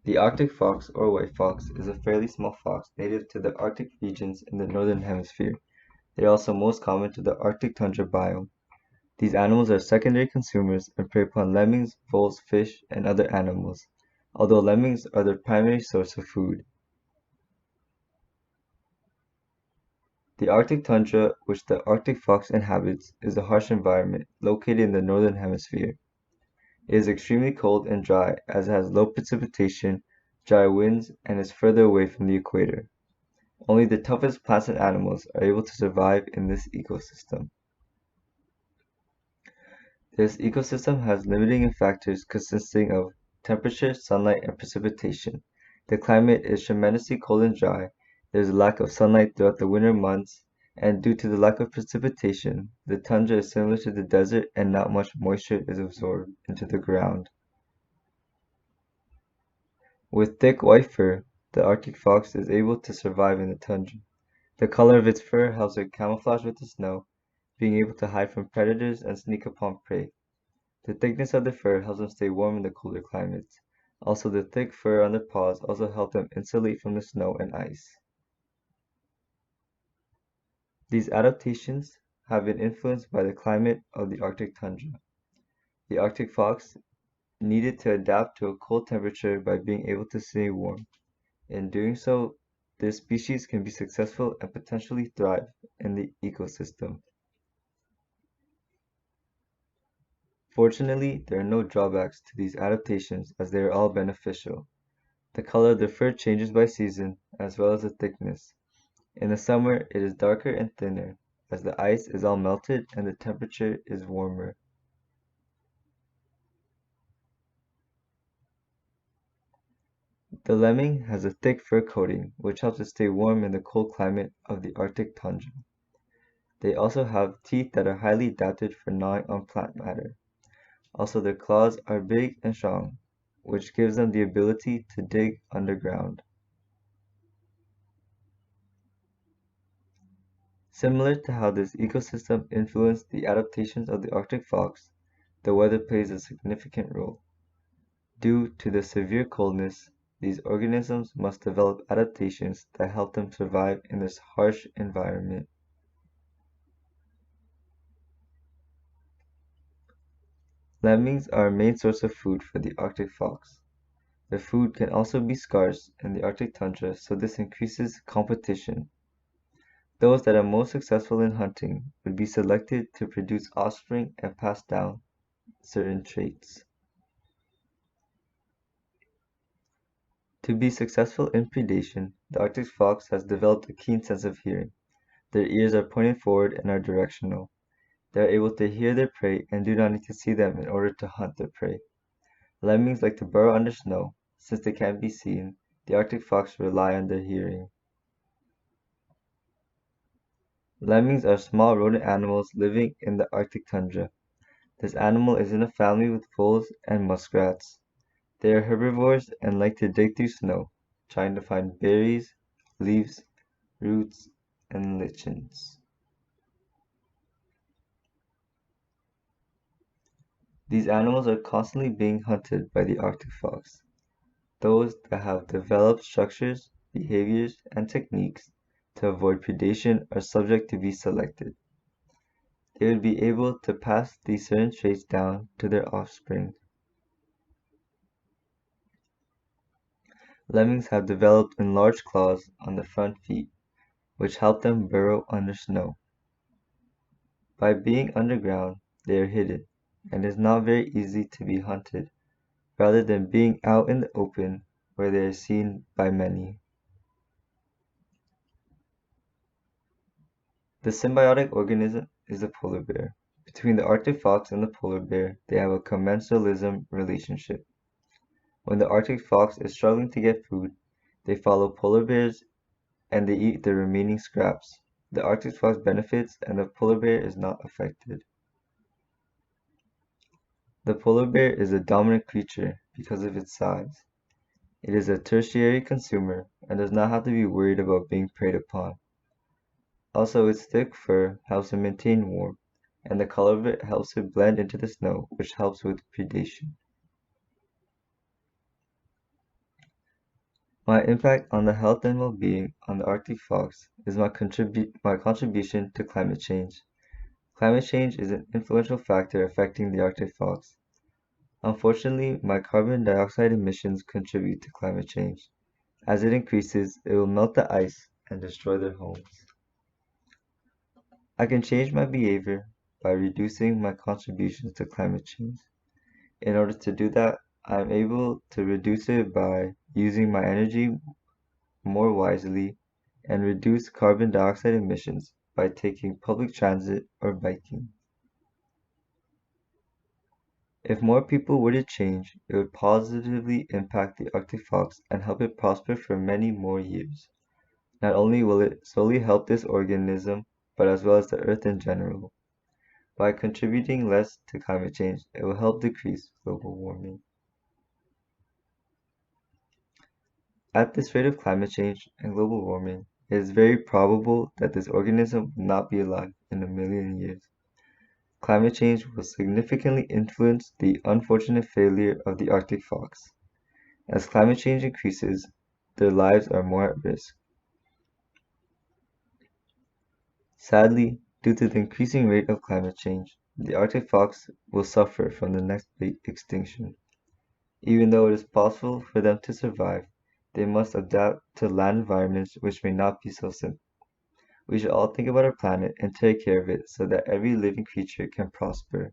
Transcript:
The Arctic fox, or white fox, is a fairly small fox native to the Arctic regions in the northern hemisphere. They are also most common to the Arctic tundra biome. These animals are secondary consumers and prey upon lemmings, voles, fish, and other animals, although lemmings are their primary source of food. The Arctic tundra, which the Arctic fox inhabits, is a harsh environment located in the northern hemisphere. It is extremely cold and dry as it has low precipitation, dry winds, and is further away from the equator. Only the toughest plants and animals are able to survive in this ecosystem. This ecosystem has limiting factors consisting of temperature, sunlight, and precipitation. The climate is tremendously cold and dry. There is a lack of sunlight throughout the winter months, and due to the lack of precipitation, the tundra is similar to the desert and not much moisture is absorbed into the ground. With thick white fur, the Arctic fox is able to survive in the tundra. The color of its fur helps it camouflage with the snow, being able to hide from predators and sneak upon prey. The thickness of the fur helps them stay warm in the colder climates. Also, the thick fur on their paws also help them insulate from the snow and ice. These adaptations have been influenced by the climate of the Arctic tundra. The Arctic fox needed to adapt to a cold temperature by being able to stay warm. In doing so, this species can be successful and potentially thrive in the ecosystem. Fortunately, there are no drawbacks to these adaptations as they are all beneficial. The color of the fur changes by season, as well as the thickness. In the summer, it is darker and thinner, as the ice is all melted and the temperature is warmer. The lemming has a thick fur coating, which helps it stay warm in the cold climate of the Arctic tundra. They also have teeth that are highly adapted for gnawing on plant matter. Also, their claws are big and strong, which gives them the ability to dig underground. Similar to how this ecosystem influenced the adaptations of the Arctic fox, the weather plays a significant role. Due to the severe coldness, these organisms must develop adaptations that help them survive in this harsh environment. Lemmings are a main source of food for the Arctic fox. Their food can also be scarce in the Arctic tundra, so this increases competition. Those that are most successful in hunting would be selected to produce offspring and pass down certain traits. To be successful in predation, the Arctic fox has developed a keen sense of hearing. Their ears are pointed forward and are directional. They are able to hear their prey and do not need to see them in order to hunt their prey. Lemmings like to burrow under snow. Since they can't be seen, the Arctic fox rely on their hearing. Lemmings are small rodent animals living in the Arctic tundra. This animal is in a family with voles and muskrats. They are herbivores and like to dig through snow, trying to find berries, leaves, roots, and lichens. These animals are constantly being hunted by the Arctic fox. Those that have developed structures, behaviors, and techniques to avoid predation are subject to be selected. They would be able to pass these certain traits down to their offspring. Lemmings have developed enlarged claws on the front feet, which help them burrow under snow. By being underground, they are hidden, and it is not very easy to be hunted, rather than being out in the open where they are seen by many. The symbiotic organism is the polar bear. Between the Arctic fox and the polar bear, they have a commensalism relationship. When the Arctic fox is struggling to get food, they follow polar bears and they eat the remaining scraps. The Arctic fox benefits and the polar bear is not affected. The polar bear is a dominant creature because of its size. It is a tertiary consumer and does not have to be worried about being preyed upon. Also, its thick fur helps it maintain warmth, and the color of it helps it blend into the snow, which helps with predation. My impact on the health and well-being on the Arctic fox is my contribution to climate change. Climate change is an influential factor affecting the Arctic fox. Unfortunately, my carbon dioxide emissions contribute to climate change. As it increases, it will melt the ice and destroy their homes. I can change my behavior by reducing my contributions to climate change. In order to do that, I am able to reduce it by using my energy more wisely and reduce carbon dioxide emissions by taking public transit or biking. If more people were to change, it would positively impact the Arctic fox and help it prosper for many more years. Not only will it solely help this organism, but as well as the Earth in general. By contributing less to climate change, it will help decrease global warming. At this rate of climate change and global warming, it is very probable that this organism will not be alive in a million years. Climate change will significantly influence the unfortunate failure of the Arctic fox. As climate change increases, their lives are more at risk. Sadly, due to the increasing rate of climate change, the Arctic fox will suffer from the next big extinction. Even though it is possible for them to survive, they must adapt to land environments which may not be so simple. We should all think about our planet and take care of it so that every living creature can prosper.